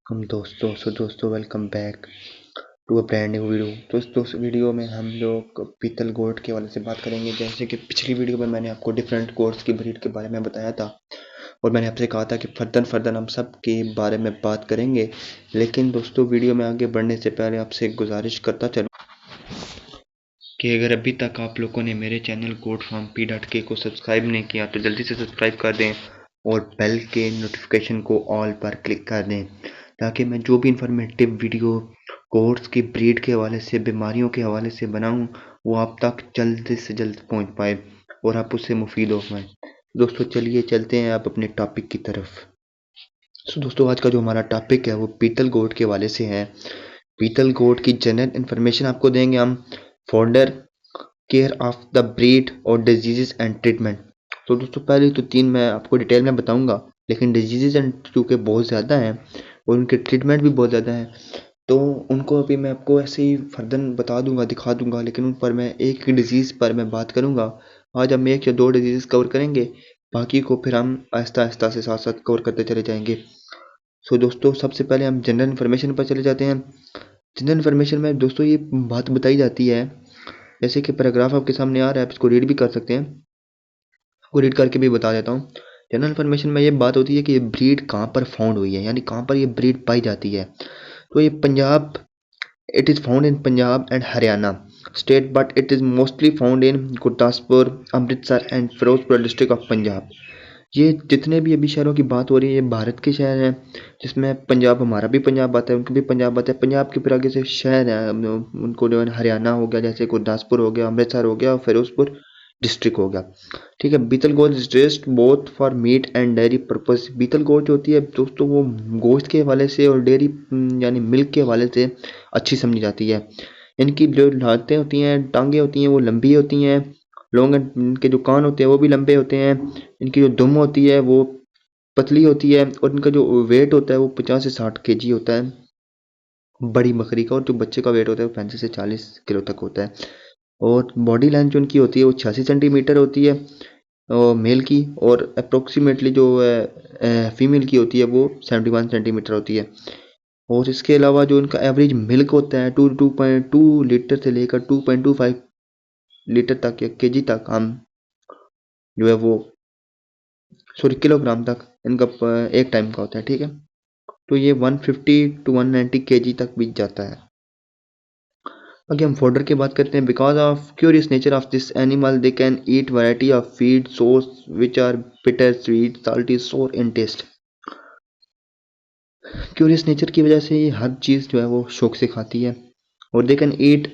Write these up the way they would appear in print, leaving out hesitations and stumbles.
हम दोस्तों welcome back to a brand new video. दोस्तों इस वीडियो में हम लोग पीतल गोट के वाले से बात करेंगे। जैसे कि पिछली वीडियो में मैंने आपको डिफरेंट गोट्स की ब्रीड के बारे में बताया था और मैंने आपसे कहा था कि फर्दर हम सब के बारे में बात करेंगे। लेकिन दोस्तों वीडियो में आगे बढ़ने से पहले आपसे एक गुजारिश करता चलूँ कि अगर अभी तक आप लोगों ने मेरे चैनल गोट फार्म P.K को सब्सक्राइब नहीं किया तो जल्दी से सब्सक्राइब कर दें और बेल के नोटिफिकेशन को ऑल पर क्लिक कर दें, ताकि मैं जो भी इंफॉर्मेटिव वीडियो गोट्स की ब्रीड के हवाले से, बीमारियों के हवाले से बनाऊं, वो आप तक जल्द से जल्द पहुंच पाए और आप उससे मुफीद हो पाए। दोस्तों चलिए चलते हैं आप अपने टॉपिक की तरफ। दोस्तों आज का जो हमारा टॉपिक है वो पीतल गोट के हवाले से है। पीतल गोट की जनरल इन्फॉर्मेशन आपको देंगे हम, fodder, care of the breed और डिजीजेस एंड ट्रीटमेंट। तो दोस्तों पहले तो तीन मैं आपको डिटेल में बताऊंगा, लेकिन डिजीजेस एंड चूँकि बहुत ज़्यादा हैं और उनके ट्रीटमेंट भी बहुत ज़्यादा हैं, तो उनको अभी मैं आपको ऐसे ही फर्दर बता दूंगा, दिखा दूंगा, लेकिन उन पर मैं एक ही डिजीज़ पर मैं बात करूंगा। आज हम एक या दो डिजीज़ कवर करेंगे, बाकी को फिर हम आहिस्ता आहिस्ता से साथ साथ कवर करते चले जाएंगे। दोस्तों सबसे पहले हम जनरल इन्फॉर्मेशन पर चले जाते हैं। जनरल इन्फॉर्मेशन में दोस्तों ये बात बताई जाती है, जैसे कि पैराग्राफ आपके सामने आ रहा है, आप इसको रीड भी कर सकते हैं, आपको रीड करके भी बता देता हूँ। जनरल इन्फॉर्मेशन में ये बात होती है कि ये ब्रीड कहाँ पर फाउंड हुई है, यानी कहाँ पर ये ब्रीड पाई जाती है। तो ये Punjab, it is found in Punjab and Haryana state, but it is mostly found in Gurdaspur, Amritsar and Firozpur district of Punjab. ये जितने भी अभी शहरों की बात हो रही है ये भारत के शहर हैं, जिसमें पंजाब, हमारा भी पंजाब आता है, उनका भी पंजाब आता है। पंजाब के फिर आगे से शहर हैं, उनको जो है हरियाणा हो गया, जैसे गुरदासपुर हो गया, अमृतसर हो गया और फिरोजपुर डिस्ट्रिक्ट हो गया। ठीक है। Beetal goat is dressed both for meat and dairy purpose. Beetal goat जो होती है दोस्तों वो गोश्त के हवाले से और डेयरी यानी मिल्क के हवाले से अच्छी समझी जाती है। इनकी जो लातें होती हैं, टांगे होती हैं, वो लंबी होती हैं, लॉन्ग, इनके जो कान होते हैं वो भी लंबे होते हैं, इनकी जो दुम होती है वो पतली होती है और इनका जो वेट होता है वो 50 से 60 kg होता है बड़ी बकरी का, और जो बच्चे का वेट होता है वो 35 से 40 किलो तक होता है। और बॉडी लेंथ जो उनकी होती है वो 86 सेंटीमीटर होती है और मेल की, और अप्रोक्सीमेटली जो फीमेल की होती है वो 71 सेंटीमीटर होती है। और इसके अलावा जो इनका एवरेज मिल्क होता है 2.2 लीटर से लेकर 2.25 लीटर तक या केजी तक हम जो है वो किलोग्राम तक इनका एक टाइम का होता है। ठीक है। तो ये 150 to 190 kg तक भी जाता है। आगे हम फॉडर की बात करते हैं। Because of curious nature of this animal they can eat variety of feed source which are bitter, sweet, salty, sour in test. Curious nature की वजह से ये हर चीज़ जो है वो शौक से खाती है। और they can eat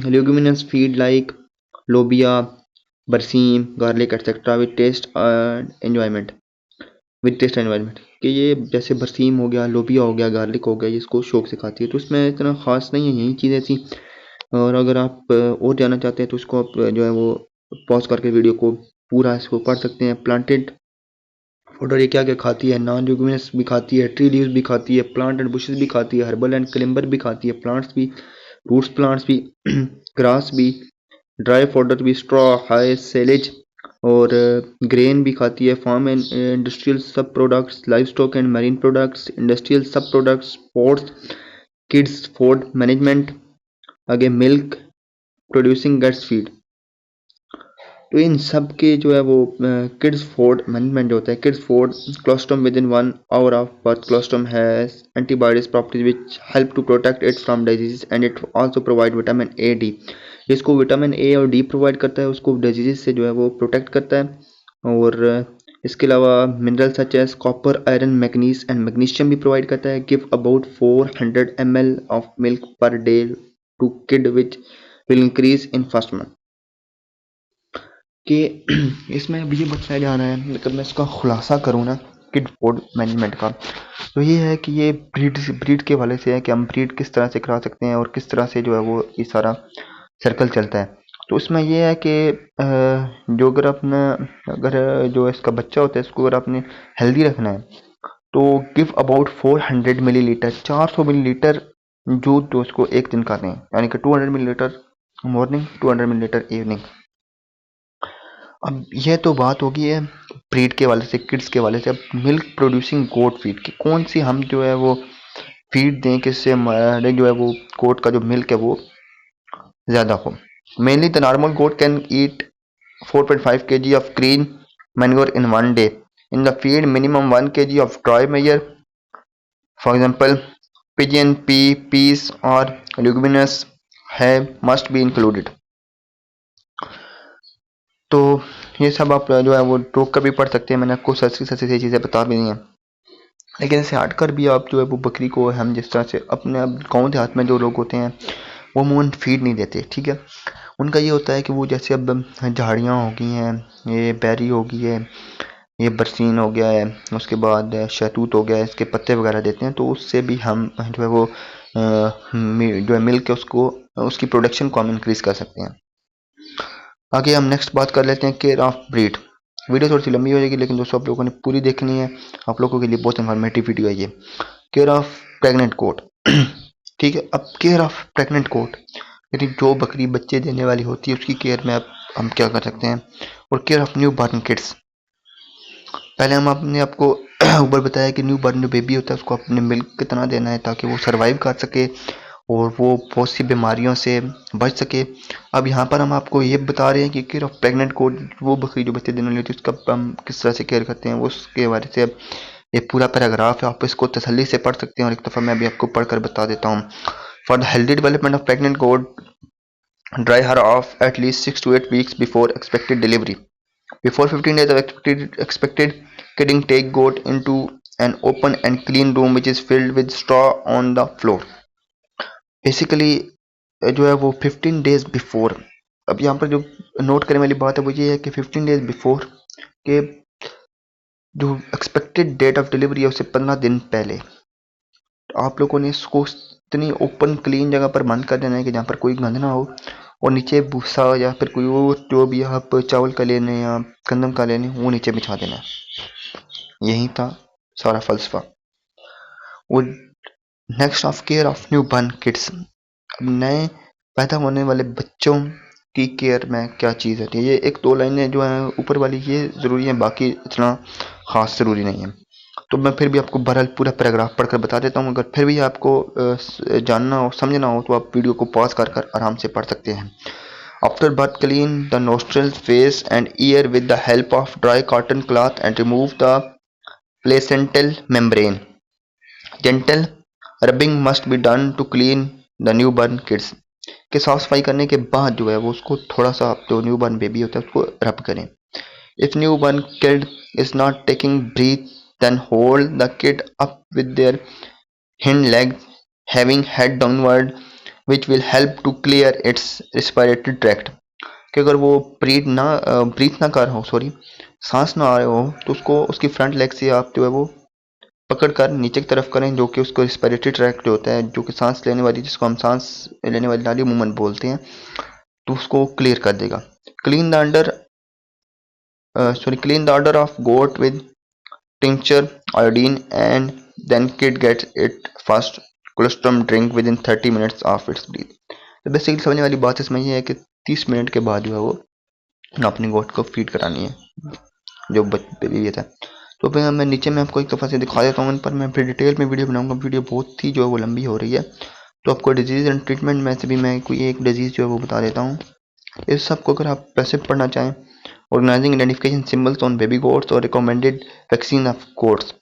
luminous feed like lobia, berseem, garlic etcetera with taste and enjoyment, कि ये जैसे बरसीम हो गया, लोबिया हो गया, गार्लिक हो गया, ये इसको शौक से खाती है। तो इसमें इतना ख़ास नहीं है, यही चीज़ें थी। और अगर आप और जानना चाहते हैं तो इसको आप जो है वो पॉज करके वीडियो को पूरा इसको पढ़ सकते हैं। प्लांटेड फूडर ये क्या क्या खाती है, नॉन ल्यूमिनस भी खाती है, ट्री लीव्स भी खाती है, प्लांट एंड बुशेस भी खाती है, हर्बल एंड क्लिम्बर भी खाती है, प्लांट्स भी, रूट्स प्लांट्स भी, ग्रास भी, ड्राई फॉडर भी, स्ट्रॉ, हाई सेलेज और ग्रेन भी खाती है। Farm and industrial sub products, livestock and marine products, industrial sub products, sports, kids food management, आगे मिल्क प्रोड्यूसिंग गेट्स फीड। तो इन सब के जो है वो किड्स फूड मैनेजमेंट जो होता है, kids food colostrum within 1 hour of birth, colostrum has antibodies properties which help to protect it from disease and it also provide vitamin A D. जिसको विटामिन ए और D provide करता है उसको disease से जो है वो protect करता है। और इसके अलावा mineral such as copper, iron, manganese and magnesium भी प्रोवाइड करता है। Give about 400 ml of milk per day to kid which will increase in first month. कि इसमें अब ये बताया जा रहा है, मतलब मैं इसका खुलासा करूँ ना किड फूड मैनेजमेंट का, तो ये है कि ये ब्रीड के हवाले से है कि हम ब्रीड किस तरह से करा सकते हैं और किस तरह से जो है वो ये सारा सर्कल चलता है। तो इसमें ये है कि जो अगर अपना, अगर जो इसका बच्चा होता है इसको अगर आपने हेल्दी रखना है तो गिव अबाउट 400 मिलीलीटर, 400 मिलीलीटर दूध तो उसको एक दिन का दें, यानी कि 200 मिलीलीटर मॉर्निंग, 200 मिलीलीटर इवनिंग। अब यह तो बात होगी है ब्रीड के वाले से, किड्स के वाले से। अब मिल्क प्रोड्यूसिंग गोट फीड की कौन सी हम जो है वो फीड दें कि इससे हमारे जो है वो गोट का जो मिल्क है वो ज़्यादा हो। Mainly the normal goat can eat 4.5 kg of green manure in one day. In the feed, minimum 1 kg of dry manure, for example, pigeon pea, peas, or leguminous hay must be included. तो ये सब आप जो है वो रोक कर भी पढ़ सकते हैं। मैंने आपको सस्ती सस्ती चीज़ें बता भी दी हैं, लेकिन इसे हटकर भी आप जो है वो बकरी को हम जिस तरह से अपने अब गाँव देहात में जो लोग होते हैं वो अमूमन फीड नहीं देते, ठीक है। उनका ये होता है कि वो जैसे अब झाड़ियाँ हो गई हैं, ये बैरी हो गई है, ये बरसीन हो गया है, उसके बाद शहतूत हो गया है, इसके पत्ते वगैरह देते हैं, तो उससे भी हम जो है वो जो है मिल के उसको उसकी प्रोडक्शन को हम इंक्रीज़ कर सकते हैं। आगे हम नेक्स्ट बात कर लेते हैं केयर ऑफ ब्रीड। वीडियो थोड़ी सी लंबी हो जाएगी, लेकिन दोस्तों आप लोगों ने पूरी देखनी है, आप लोगों के लिए बहुत इन्फॉर्मेटिव वीडियो है ये। केयर ऑफ प्रेग्नेंट गोट ठीक है। अब केयर ऑफ प्रेग्नेंट गोट यानी जो बकरी बच्चे देने वाली होती है उसकी केयर में अब हम क्या कर सकते हैं। और care of new born kids, पहले हम आपने आपको ऊपर बताया कि न्यू बॉर्न जो बेबी होता है उसको अपने मिल्क कितना देना है ताकि वो सरवाइव कर सके और वो बहुत सी बीमारियों से बच सके। अब यहाँ पर हम आपको ये बता रहे हैं कि केयर ऑफ प्रेग्नेंट को, वो बकरी जो बच्चे देने वाली होती है उसका हम किस तरह से केयर करते हैं, उसके बारे से ये पूरा पैराग्राफ है, आप इसको तसल्ली से पढ़ सकते हैं। और एक दफ़ा मैं भी आपको पढ़कर बता देता हूँ। For the healthy development of pregnant goat, dry her off at least 6 to 8 weeks before expected delivery. Before 15 days of expected kidding, take goat into an open and clean room which is filled with straw on the floor. Basically जो है वो 15 days before, अब यहाँ पर जो note करने वाली बात है वो ये है कि 15 डेज बिफोर के जो एक्सपेक्टेड डेट ऑफ डिलीवरी है उससे 15 दिन पहले आप लोगों ने इसको इतनी ओपन क्लीन जगह पर बंद कर देना है कि जहाँ पर कोई गंद ना हो, और नीचे भूसा या फिर कोई और जो भी आप चावल का लेने या गंदम का लेने वो नीचे बिछा देना है। यही था सारा फलसफा। वो next of care of new born kids, अब नए पैदा होने वाले बच्चों की केयर में क्या चीज़ होती है। ये एक दो लाइनें जो है ऊपर वाली ये ज़रूरी है, बाकी इतना ख़ास ज़रूरी नहीं है। तो मैं फिर भी आपको बहरहाल पूरा पैराग्राफ पढ़कर बता देता हूँ। अगर फिर भी आपको जानना हो समझना हो तो आप वीडियो को पॉज कर कर आराम से पढ़ सकते हैं। After birth clean the nostril, face and ear with the help of dry cotton cloth and remove the placental membrane. Gentle rubbing must be done to clean the new born kids, के साफ सफाई करने के बाद जो है वो उसको थोड़ा सा जो न्यू बॉर्न बेबी होता है उसको रब करें। If new born kid is not taking breath then hold the kid up with their hind legs having head downward which will help to clear its respiratory tract। कि अगर वो breathe ना कर रहा हो, सॉरी सांस ना आ रहे हो, तो उसको उसकी फ्रंट लेग से आप जो है वो पकड़ कर नीचे की तरफ करें, जो कि उसको रिस्पिरेटरी ट्रैक्ट जो होता है, जो कि सांस लेने वाली, जिसको हम सांस लेने वाली नाली मूवमेंट बोलते हैं, तो उसको क्लियर कर देगा। Clean the under clean the udder of goat with tincture, iodine, and then kid gets it first colostrum drink within 30 minutes of its breath। तो बेसिकली समझने वाली बात इसमें ये है कि 30 मिनट के बाद जो है वो अपनी गोट को फीड करानी है जो बेबी था। तो फिर मैं नीचे में आपको एक दफ़ा से दिखा देता हूँ, इन पर मैं फिर डिटेल में वीडियो बनाऊंगा। वीडियो बहुत ही जो है वो लंबी हो रही है, तो आपको डिजीज़ एंड ट्रीटमेंट में से भी मैं कोई एक डिजीज़ जो है वो बता देता हूँ। इस सब को अगर आप पैसे पढ़ना चाहें, organizing identification symbols on baby goats और रिकमेंडेड वैक्सीन ऑफ गोट्स,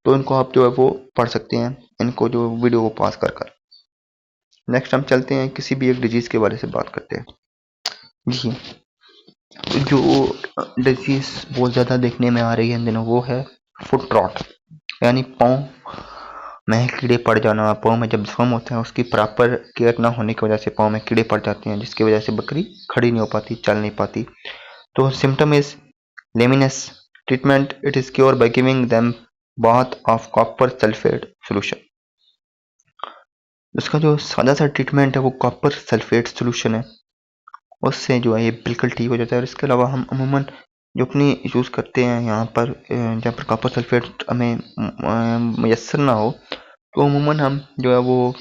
तो इनको आप जो है वो पढ़ सकते हैं, इनको जो वीडियो को पास कर कर। नेक्स्ट हम चलते हैं किसी भी एक डिजीज़ के बारे से बात करते हैं जी। तो जो डिजीज़ बहुत ज़्यादा देखने में आ रही है इन दिनों वो है फुट रॉट, यानी पाँव में कीड़े पड़ जाना। पाँव में जब जख्म होता है उसकी प्रॉपर केयर ना होने की वजह से पाँव में कीड़े पड़ जाते हैं, जिसकी वजह से बकरी खड़ी नहीं हो पाती, चल नहीं पाती। तो symptom is lameness. Treatment it is cure by giving them bath of copper sulphate solution. इसका जो सादा सा ट्रीटमेंट है वो कॉपर सल्फेट सोल्यूशन है, उससे जो है ये बिल्कुल ठीक हो जाता है। और इसके अलावा हम अमूमन जो अपनी यूज़ करते हैं यहाँ पर जहाँ पर कॉपर सल्फेट हमें मैसर ना हो, तो अमूमन हम जो है वो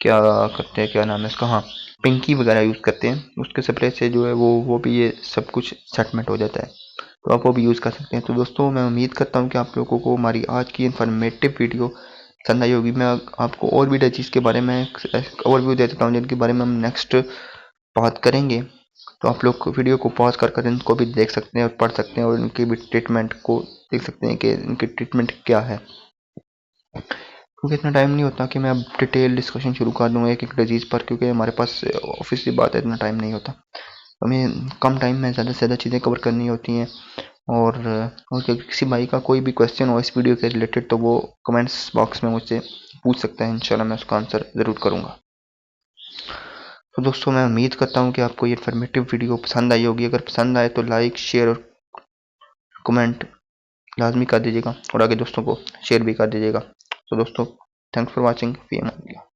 क्या करते हैं, क्या नाम है इसका, हाँ पिंकी वगैरह यूज़ करते हैं। उसके स्प्रे से जो है वो भी ये सब कुछ सेटलमेंट हो जाता है। तो आप वो भी यूज़ कर सकते हैं। तो दोस्तों मैं उम्मीद करता हूँ कि आप लोगों को हमारी आज की इन्फॉर्मेटिव वीडियो पसंद आई होगी। मैं आपको और भी चीज़ के बारे में ओवरव्यू दे देता हूँ जिनके बारे में हम नेक्स्ट बात करेंगे। तो आप लोग वीडियो को पॉज कर इनको भी देख सकते हैं और पढ़ सकते हैं और इनकी भी ट्रीटमेंट को देख सकते हैं कि इनकी ट्रीटमेंट क्या है, क्योंकि इतना टाइम नहीं होता कि मैं अब डिटेल डिस्कशन शुरू कर दूँ एक एक डिजीज़ पर, क्योंकि हमारे पास ऑफिस की बात है, इतना टाइम नहीं होता। हमें कम टाइम में ज़्यादा से ज़्यादा चीज़ें कवर करनी होती हैं। और किसी भाई का कोई भी क्वेश्चन हो इस वीडियो के रिलेटेड तो वो कमेंट्स बॉक्स में मुझसे पूछ सकता है, इंशाल्लाह मैं उसका आंसर ज़रूर करूँगा। तो दोस्तों मैं उम्मीद करता हूँ कि आपको ये इन्फॉर्मेटिव वीडियो पसंद आई होगी। अगर पसंद आए तो लाइक शेयर और कमेंट लाजमी कर दीजिएगा और आगे दोस्तों को शेयर भी कर दीजिएगा। तो दोस्तों thanks for watching. Fee Aman Allah.